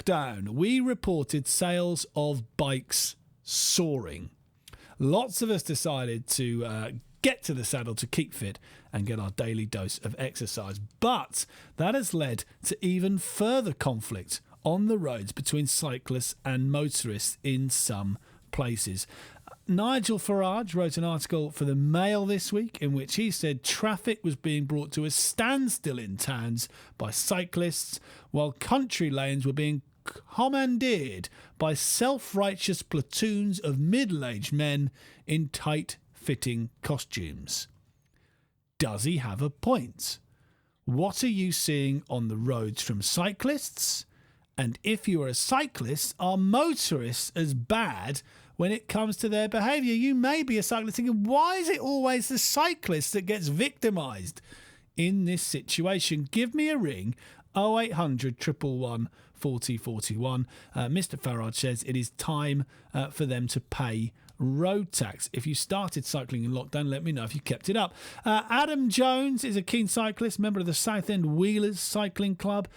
lockdown, we reported sales of bikes soaring. Lots of us decided to get to the saddle to keep fit and get our daily dose of exercise. But that has led to even further conflict on the roads between cyclists and motorists in some places. Nigel Farage wrote an article for the Mail this week in which he said traffic was being brought to a standstill in towns by cyclists, while country lanes were being commandeered by self-righteous platoons of middle-aged men in tight-fitting costumes. Does he have a point? What are you seeing on the roads from cyclists? And if you are a cyclist, are motorists as bad when it comes to their behaviour? You may be a cyclist thinking, why is it always the cyclist that gets victimised in this situation? Give me a ring, 0800 111 40 41. Mr Farage says it is time for them to pay road tax. If you started cycling in lockdown, let me know if you kept it up. Adam Jones is a keen cyclist, member of the Southend Wheelers Cycling Club.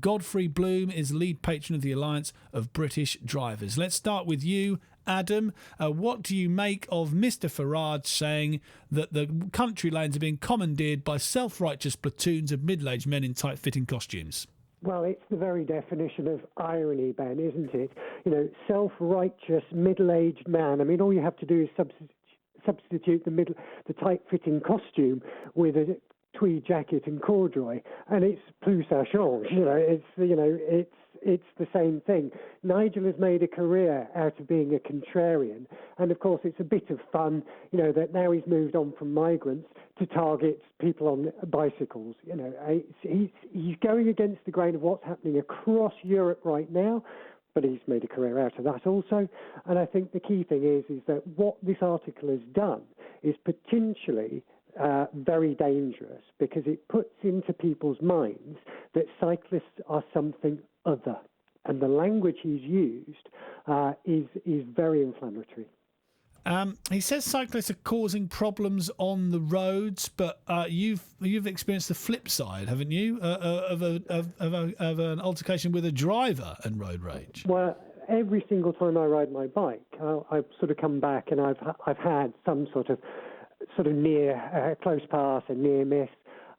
Godfrey Bloom is lead patron of the Alliance of British Drivers. Let's start with you, Adam. What do you make of Mr Farage saying that the country lanes are being commandeered by self-righteous platoons of middle-aged men in tight-fitting costumes? Well, it's the very definition of irony, Ben, isn't it? You know, self-righteous, middle-aged man. I mean, all you have to do is substitute the tight-fitting costume with a tweed jacket and corduroy, and it's plus ça change. It's the same thing. Nigel has made a career out of being a contrarian, and of course it's a bit of fun, that now he's moved on from migrants to target people on bicycles. He's going against the grain of what's happening across Europe right now, but he's made a career out of that also. And I think the key thing is that what this article has done is potentially very dangerous, because it puts into people's minds that cyclists are something other. And the language he's used is very inflammatory. He says cyclists are causing problems on the roads, but you've experienced the flip side, haven't you, of an altercation with a driver and road rage? Well, every single time I ride my bike, I've sort of come back and I've had some sort of near close pass and near miss.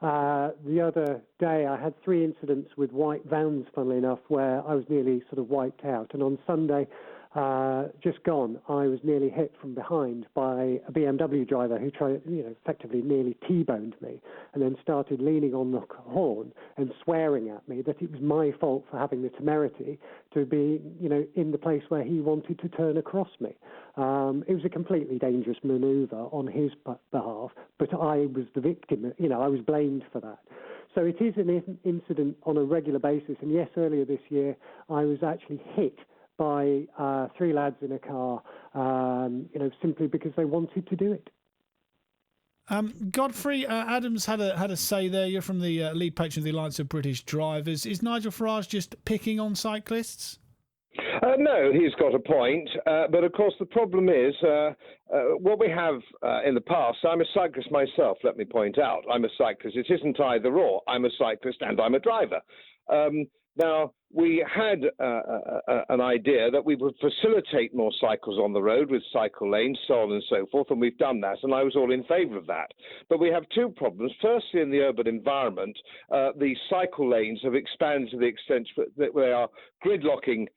The other day I had 3 incidents with white vans, funnily enough, where I was nearly sort of wiped out. And on Sunday, just gone, I was nearly hit from behind by a BMW driver who tried, effectively nearly T-boned me, and then started leaning on the horn and swearing at me that it was my fault for having the temerity to be, in the place where he wanted to turn across me. It was a completely dangerous manoeuvre on his behalf, but I was the victim. I was blamed for that. So it is an incident on a regular basis. And yes, earlier this year, I was actually hit by 3 lads in a car, simply because they wanted to do it. Godfrey, Adams had a say there. You're from the lead patron of the Alliance of British Drivers. Is Nigel Farage just picking on cyclists? No, he's got a point. But of course, the problem is what we have in the past. I'm a cyclist myself, let me point out. I'm a cyclist. It isn't either or. I'm a cyclist and I'm a driver. Now, we had an idea that we would facilitate more cycles on the road with cycle lanes, so on and so forth, and we've done that, and I was all in favour of that. But we have 2 problems. Firstly, in the urban environment, the cycle lanes have expanded to the extent that they are gridlocking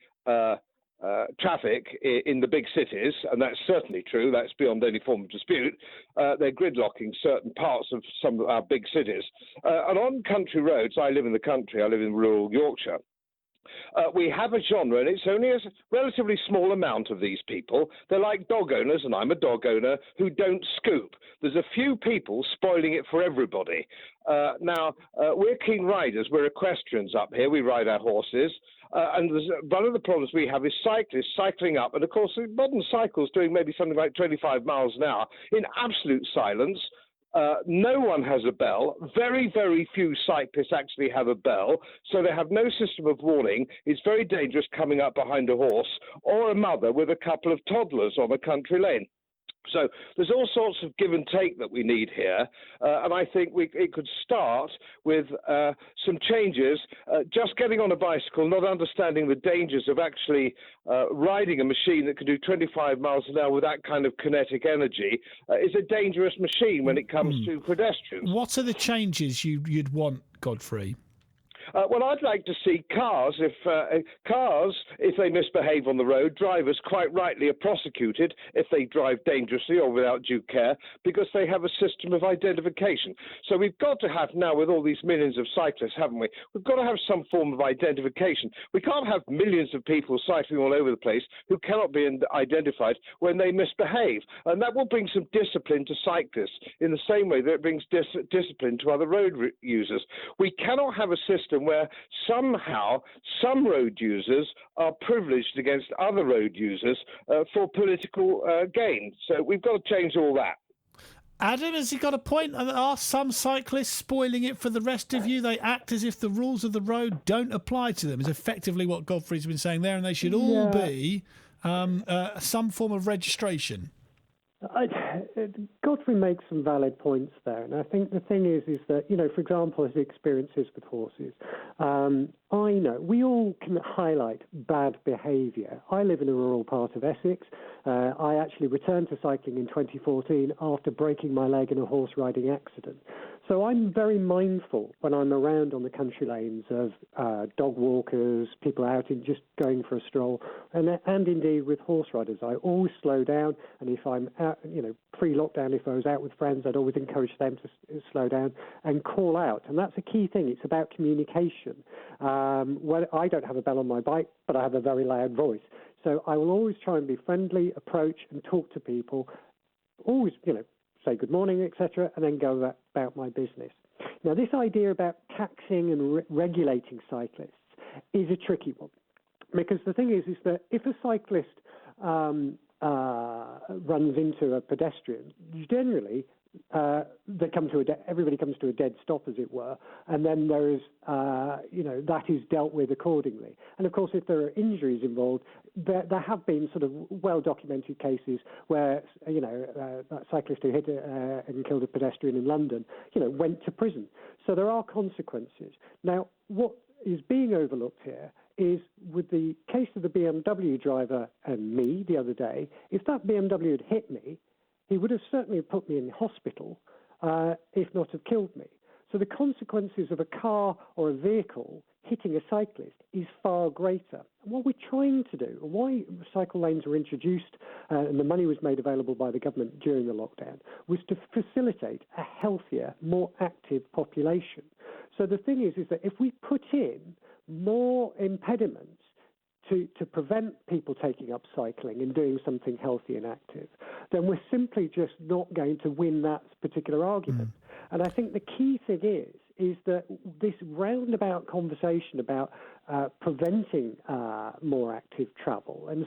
traffic in the big cities, and that's certainly true. That's beyond any form of dispute. They're gridlocking certain parts of some of our big cities. And on country roads, I live in the country, I live in rural Yorkshire, we have a genre, and it's only a relatively small amount of these people. They're like dog owners, and I'm a dog owner, who don't scoop. There's a few people spoiling it for everybody. Now, we're keen riders. We're equestrians up here. We ride our horses. And one of the problems we have is cyclists cycling up. And, of course, modern cycles doing maybe something like 25 miles an hour in absolute silence. No one has a bell. Very, very few cyclists actually have a bell, so they have no system of warning. It's very dangerous coming up behind a horse or a mother with a couple of toddlers on a country lane. So there's all sorts of give and take that we need here, and I think it could start with some changes, just getting on a bicycle, not understanding the dangers of actually riding a machine that can do 25 miles an hour with that kind of kinetic energy is a dangerous machine when it comes to pedestrians. What are the changes you'd want, Godfrey? Well, I'd like to see cars, if they misbehave on the road, drivers quite rightly are prosecuted if they drive dangerously or without due care, because they have a system of identification. So we've got to have now, with all these millions of cyclists, haven't we? We've got to have some form of identification. We can't have millions of people cycling all over the place who cannot be identified when they misbehave. And that will bring some discipline to cyclists in the same way that it brings discipline to other road users. We cannot have a system where somehow some road users are privileged against other road users for political gain. So we've got to change all that. Adam, has he got a point? Are some cyclists spoiling it for the rest of you? They act as if the rules of the road don't apply to them, is effectively what Godfrey's been saying there, and they should all be some form of registration. Godfrey makes some valid points there, and I think the thing is that, for example, his experiences with horses, I know we all can highlight bad behaviour. I live in a rural part of Essex. I actually returned to cycling in 2014 after breaking my leg in a horse riding accident. So I'm very mindful when I'm around on the country lanes of dog walkers, people out in just going for a stroll, and indeed with horse riders. I always slow down, and if I'm out, pre-lockdown, if I was out with friends, I'd always encourage them to slow down and call out. And that's a key thing. It's about communication. Well, I don't have a bell on my bike, but I have a very loud voice. So I will always try and be friendly, approach and talk to people, always, say good morning, etc., and then go about my business. Now, this idea about taxing and regulating cyclists is a tricky one, because the thing is that if a cyclist runs into a pedestrian, generally everybody comes to a dead stop, as it were, and then there is, that is dealt with accordingly. And of course, if there are injuries involved, there have been sort of well-documented cases where, that cyclist who hit and killed a pedestrian in London, went to prison. So there are consequences. Now, what is being overlooked here is, with the case of the BMW driver and me the other day, if that BMW had hit me, he would have certainly put me in hospital, if not have killed me. So the consequences of a car or a vehicle hitting a cyclist is far greater. And what we're trying to do, and why cycle lanes were introduced and the money was made available by the government during the lockdown, was to facilitate a healthier, more active population. So the thing is that if we put in more impediments to prevent people taking up cycling and doing something healthy and active, then we're simply just not going to win that particular argument. And I think the key thing is that this roundabout conversation about preventing more active travel and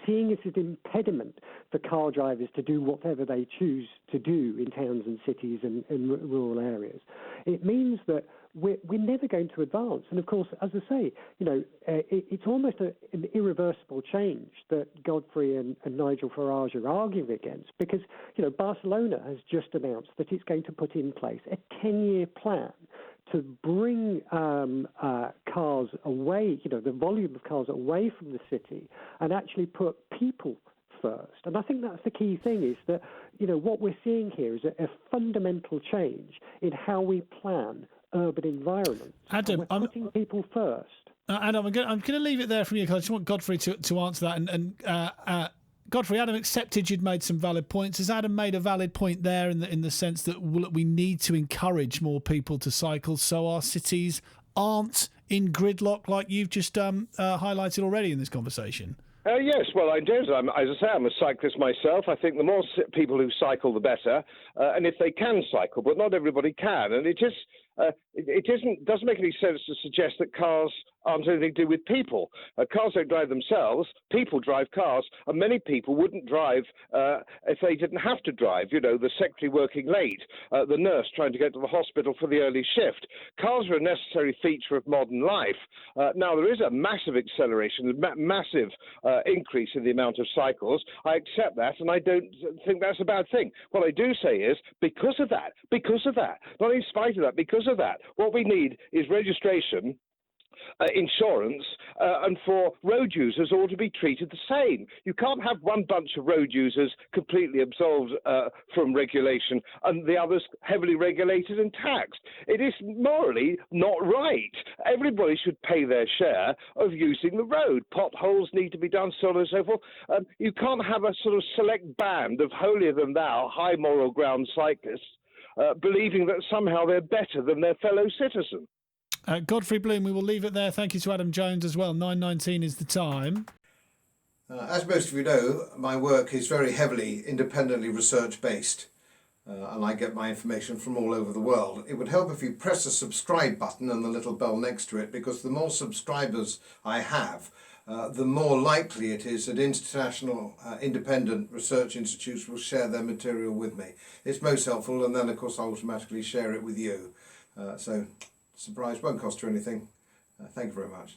seeing it as an impediment for car drivers to do whatever they choose to do in towns and cities and rural areas, it means that we're never going to advance. And of course, as I say, it's almost an irreversible change that Godfrey and Nigel Farage are arguing against, because, Barcelona has just announced that it's going to put in place a 10-year plan to bring cars away, the volume of cars away from the city, and actually put people first. And I think that's the key thing, is that, what we're seeing here is a fundamental change in how we plan urban environments. Adam, we're putting people first. Adam, I'm going to leave it there from you, because I just want Godfrey to answer that. And Godfrey, Adam accepted you'd made some valid points. Has Adam made a valid point there in the sense that we need to encourage more people to cycle so our cities aren't in gridlock like you've just highlighted already in this conversation? Yes, well, I did. As I say, I'm a cyclist myself. I think the more people who cycle, the better. And if they can cycle, but not everybody can. And it is doesn't make any sense to suggest that cars aren't anything to do with people. Cars don't drive themselves. People drive cars, and many people wouldn't drive if they didn't have to drive. You know, the secretary working late, the nurse trying to get to the hospital for the early shift. Cars are a necessary feature of modern life. Now, there is a massive acceleration, a massive increase in the amount of cycles. I accept that, and I don't think that's a bad thing. What I do say is, because of that, not in spite of that, because of that, what we need is registration, insurance, and for road users all to be treated the same. You can't have one bunch of road users completely absolved from regulation and the others heavily regulated and taxed. It is morally not right. Everybody should pay their share of using the road. Potholes need to be done, so on and so forth. You can't have a sort of select band of holier-than-thou, high moral ground cyclists believing that somehow they're better than their fellow citizen. Godfrey Bloom, we will leave it there. Thank you to Adam Jones as well. 9:19 is the time. As most of you know, my work is very heavily independently research-based, and I get my information from all over the world. It would help if you press the subscribe button and the little bell next to it, because the more subscribers I have, the more likely it is that international independent research institutes will share their material with me. It's most helpful, and then of course I automatically share it with you. So surprise, won't cost you anything. Thank you very much.